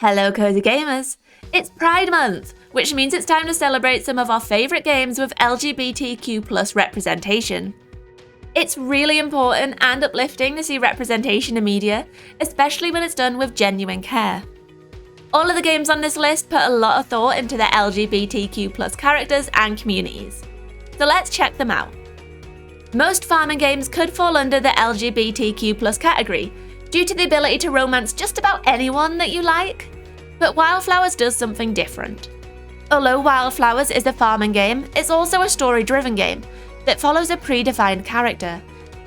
Hello cozy gamers! It's Pride Month, which means it's time to celebrate some of our favourite games with LGBTQ+ representation. It's really important and uplifting to see representation in media, especially when it's done with genuine care. All of the games on this list put a lot of thought into their LGBTQ+ characters and communities. So let's check them out. Most farming games could fall under the LGBTQ+ category, due to the ability to romance just about anyone that you like. But Wylde Flowers does something different. Although Wylde Flowers is a farming game, it's also a story-driven game that follows a predefined character,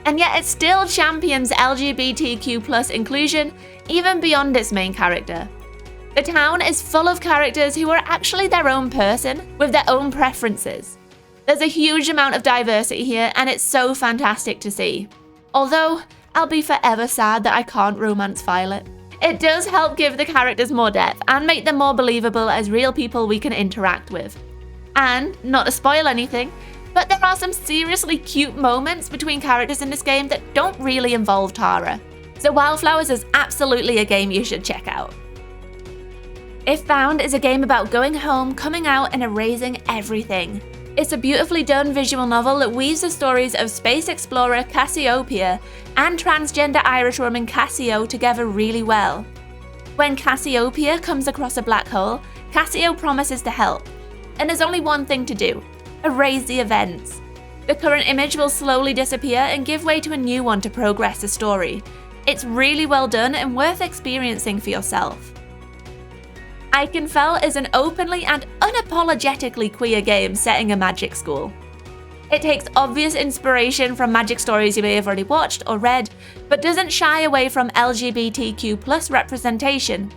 and yet it still champions LGBTQ+ inclusion even beyond its main character. The town is full of characters who are actually their own person, with their own preferences. There's a huge amount of diversity here, and it's so fantastic to see. Although, I'll be forever sad that I can't romance Violet. It does help give the characters more depth and make them more believable as real people we can interact with. And, not to spoil anything, but there are some seriously cute moments between characters in this game that don't really involve Tara. So Wylde Flowers is absolutely a game you should check out. If Found is a game about going home, coming out and erasing everything. It's a beautifully done visual novel that weaves the stories of space explorer Cassiopeia and transgender Irish woman Cassio together really well. When Cassiopeia comes across a black hole, Cassio promises to help, and there's only one thing to do: erase the events. The current image will slowly disappear and give way to a new one to progress the story. It's really well done and worth experiencing for yourself. Ikenfell is an openly and unapologetically queer game set in a magic school. It takes obvious inspiration from magic stories you may have already watched or read, but doesn't shy away from LGBTQ+ representation.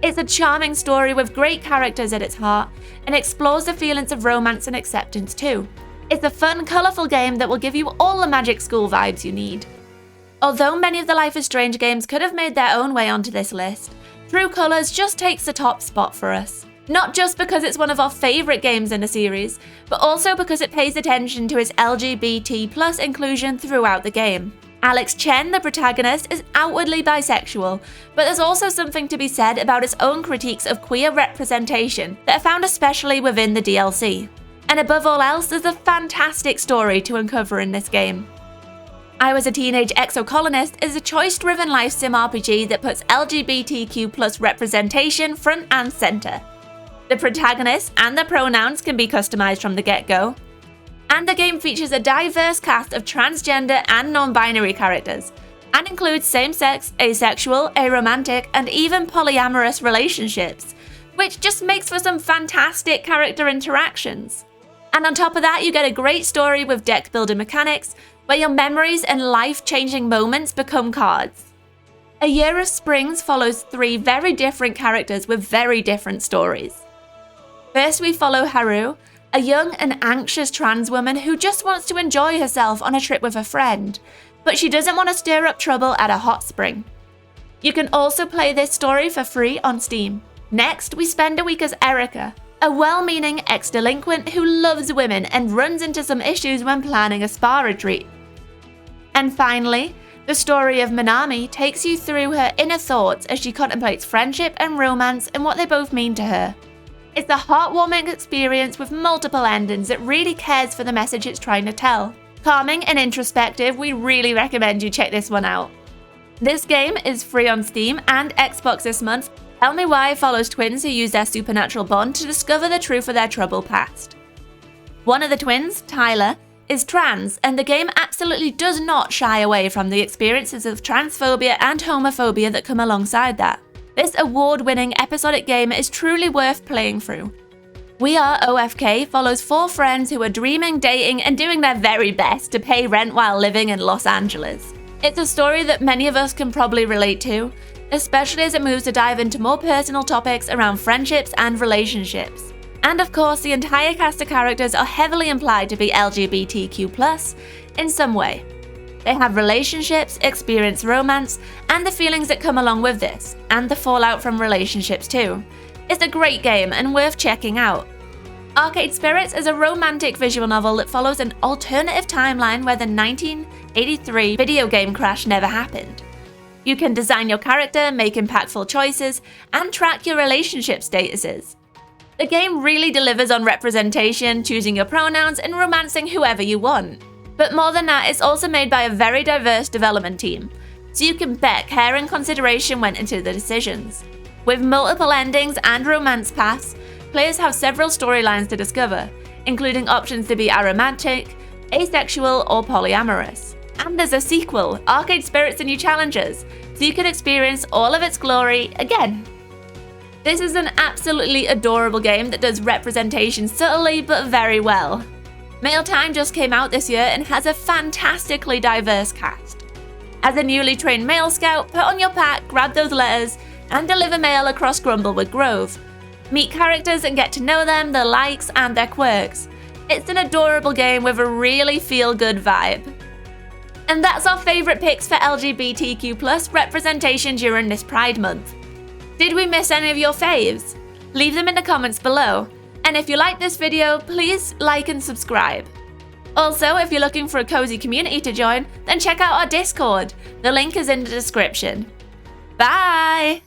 It's a charming story with great characters at its heart, and explores the feelings of romance and acceptance too. It's a fun, colourful game that will give you all the magic school vibes you need. Although many of the Life is Strange games could have made their own way onto this list, True Colours just takes the top spot for us. Not just because it's one of our favourite games in the series, but also because it pays attention to its LGBT+ inclusion throughout the game. Alex Chen, the protagonist, is outwardly bisexual, but there's also something to be said about its own critiques of queer representation that are found especially within the DLC. And above all else, there's a fantastic story to uncover in this game. I Was a Teenage Exocolonist is a choice-driven life sim RPG that puts LGBTQ+ representation front and centre. The protagonist and their pronouns can be customised from the get-go, and the game features a diverse cast of transgender and non-binary characters, and includes same-sex, asexual, aromantic, and even polyamorous relationships, which just makes for some fantastic character interactions. And on top of that, you get a great story with deck-building mechanics, where your memories and life-changing moments become cards. A Year of Springs follows 3 very different characters with very different stories. First, we follow Haru, a young and anxious trans woman who just wants to enjoy herself on a trip with a friend, but she doesn't want to stir up trouble at a hot spring. You can also play this story for free on Steam. Next, we spend a week as Erica, a well-meaning ex-delinquent who loves women and runs into some issues when planning a spa retreat. And finally, the story of Minami takes you through her inner thoughts as she contemplates friendship and romance and what they both mean to her. It's a heartwarming experience with multiple endings that really cares for the message it's trying to tell. Calming and introspective, we really recommend you check this one out. This game is free on Steam and Xbox this month. Tell Me Why follows twins who use their supernatural bond to discover the truth of their troubled past. One of the twins, Tyler, is trans, and the game absolutely does not shy away from the experiences of transphobia and homophobia that come alongside that. This award-winning episodic game is truly worth playing through. We Are OFK follows 4 friends who are dreaming, dating, and doing their very best to pay rent while living in Los Angeles. It's a story that many of us can probably relate to, especially as it moves to dive into more personal topics around friendships and relationships. And of course, the entire cast of characters are heavily implied to be LGBTQ+ in some way. They have relationships, experience romance, and the feelings that come along with this, and the fallout from relationships too. It's a great game and worth checking out. Arcade Spirits is a romantic visual novel that follows an alternative timeline where the 1983 video game crash never happened. You can design your character, make impactful choices, and track your relationship statuses. The game really delivers on representation, choosing your pronouns, and romancing whoever you want. But more than that, it's also made by a very diverse development team, so you can bet care and consideration went into the decisions. With multiple endings and romance paths, players have several storylines to discover, including options to be aromantic, asexual, or polyamorous. And there's a sequel, Arcade Spirits and New Challenges, so you can experience all of its glory again. This is an absolutely adorable game that does representation subtly but very well. Mail Time just came out this year and has a fantastically diverse cast. As a newly trained mail scout, put on your pack, grab those letters, and deliver mail across Grumblewood Grove. Meet characters and get to know them, their likes, and their quirks. It's an adorable game with a really feel-good vibe. And that's our favourite picks for LGBTQ+ representation during this Pride Month. Did we miss any of your faves? Leave them in the comments below. And if you like this video, please like and subscribe. Also, if you're looking for a cozy community to join, then check out our Discord. The link is in the description. Bye!